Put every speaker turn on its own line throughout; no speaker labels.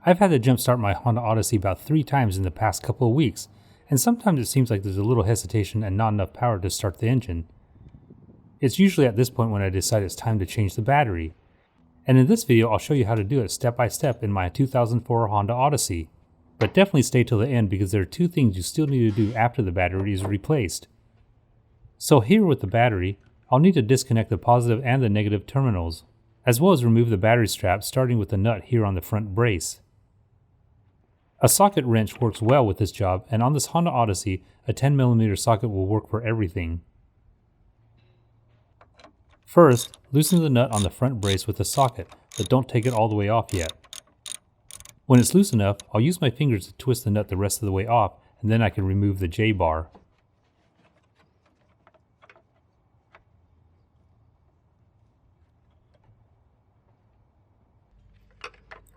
I've had to jumpstart my Honda Odyssey about 3 times in the past couple of weeks, and sometimes it seems like there's a little hesitation and not enough power to start the engine. It's usually at this point when I decide it's time to change the battery. And in this video I'll show you how to do it step by step in my 2004 Honda Odyssey. But definitely stay till the end because there are 2 things you still need to do after the battery is replaced. So here with the battery, I'll need to disconnect the positive and the negative terminals, as well as remove the battery strap starting with the nut here on the front brace. A socket wrench works well with this job, and on this Honda Odyssey, a 10mm socket will work for everything. First, loosen the nut on the front brace with the socket, but don't take it all the way off yet. When it's loose enough, I'll use my fingers to twist the nut the rest of the way off, and then I can remove the J-bar.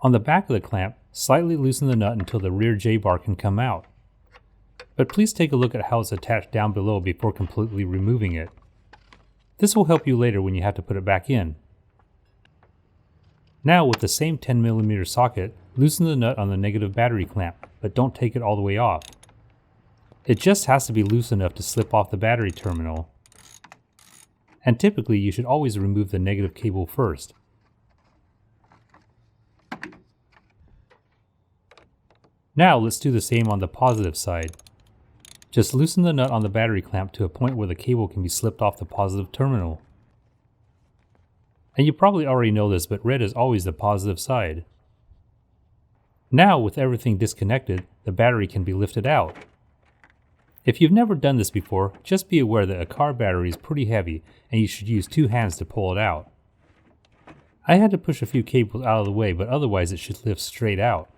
On the back of the clamp, slightly loosen the nut until the rear J-bar can come out. But please take a look at how it's attached down below before completely removing it. This will help you later when you have to put it back in. Now with the same 10mm socket, loosen the nut on the negative battery clamp, but don't take it all the way off. It just has to be loose enough to slip off the battery terminal. And typically you should always remove the negative cable first. Now let's do the same on the positive side. Just loosen the nut on the battery clamp to a point where the cable can be slipped off the positive terminal. And you probably already know this, but red is always the positive side. Now with everything disconnected, the battery can be lifted out. If you've never done this before, just be aware that a car battery is pretty heavy and you should use 2 hands to pull it out. I had to push a few cables out of the way, but otherwise it should lift straight out.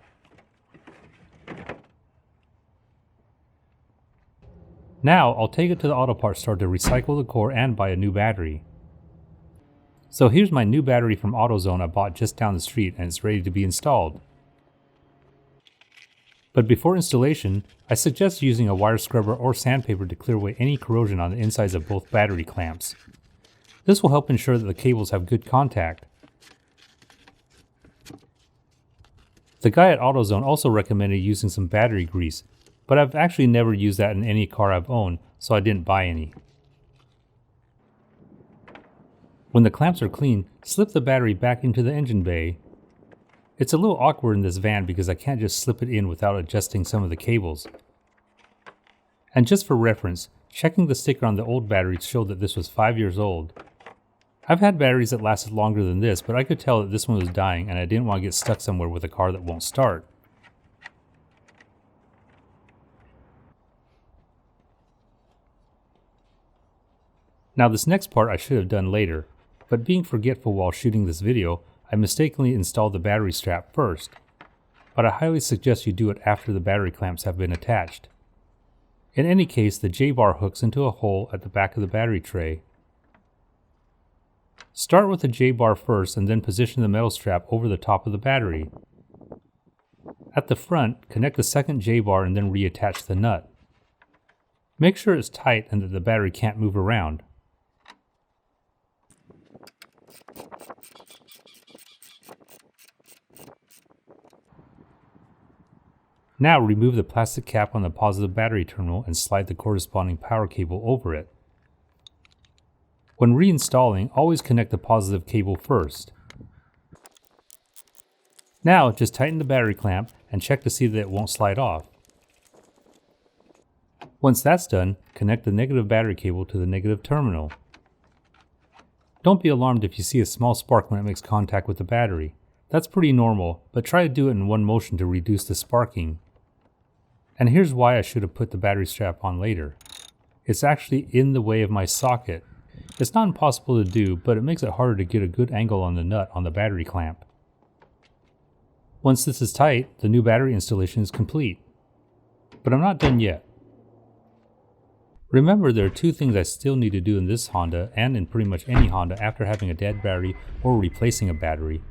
Now I'll take it to the auto parts store to recycle the core and buy a new battery. So here's my new battery from AutoZone I bought just down the street, and it's ready to be installed. But before installation, I suggest using a wire scrubber or sandpaper to clear away any corrosion on the insides of both battery clamps. This will help ensure that the cables have good contact. The guy at AutoZone also recommended using some battery grease, but I've actually never used that in any car I've owned, so I didn't buy any. When the clamps are clean, slip the battery back into the engine bay. It's a little awkward in this van because I can't just slip it in without adjusting some of the cables. And just for reference, checking the sticker on the old batteries showed that this was 5 years old. I've had batteries that lasted longer than this, but I could tell that this one was dying and I didn't want to get stuck somewhere with a car that won't start. Now this next part I should have done later, but being forgetful while shooting this video, I mistakenly installed the battery strap first. But I highly suggest you do it after the battery clamps have been attached. In any case, the J-bar hooks into a hole at the back of the battery tray. Start with the J-bar first and then position the metal strap over the top of the battery. At the front, connect the second J-bar and then reattach the nut. Make sure it's tight and that the battery can't move around. Now remove the plastic cap on the positive battery terminal and slide the corresponding power cable over it. When reinstalling, always connect the positive cable first. Now just tighten the battery clamp and check to see that it won't slide off. Once that's done, connect the negative battery cable to the negative terminal. Don't be alarmed if you see a small spark when it makes contact with the battery. That's pretty normal, but try to do it in one motion to reduce the sparking. And here's why I should have put the battery strap on later. It's actually in the way of my socket. It's not impossible to do, but it makes it harder to get a good angle on the nut on the battery clamp. Once this is tight, the new battery installation is complete. But I'm not done yet. Remember, there are 2 things I still need to do in this Honda and in pretty much any Honda after having a dead battery or replacing a battery.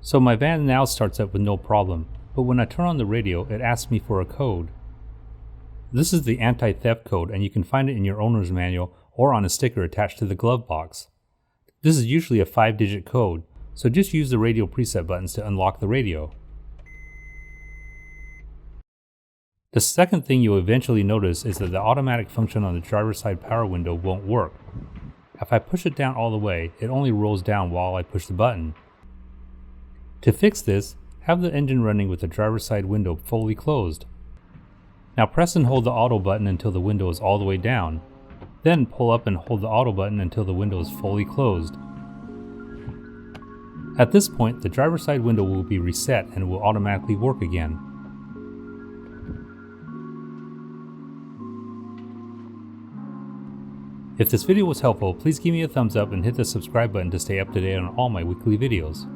So my van now starts up with no problem, but when I turn on the radio, it asks me for a code. This is the anti-theft code, and you can find it in your owner's manual or on a sticker attached to the glove box. This is usually a 5-digit code, So just use the radio preset buttons to unlock the radio. The second thing you'll eventually notice is that the automatic function on the driver's side power window won't work. If I push it down all the way, it only rolls down while I push the button. To fix this, have the engine running with the driver's side window fully closed. Now press and hold the auto button until the window is all the way down. Then pull up and hold the auto button until the window is fully closed. At this point, the driver's side window will be reset and will automatically work again. If this video was helpful, please give me a thumbs up and hit the subscribe button to stay up to date on all my weekly videos.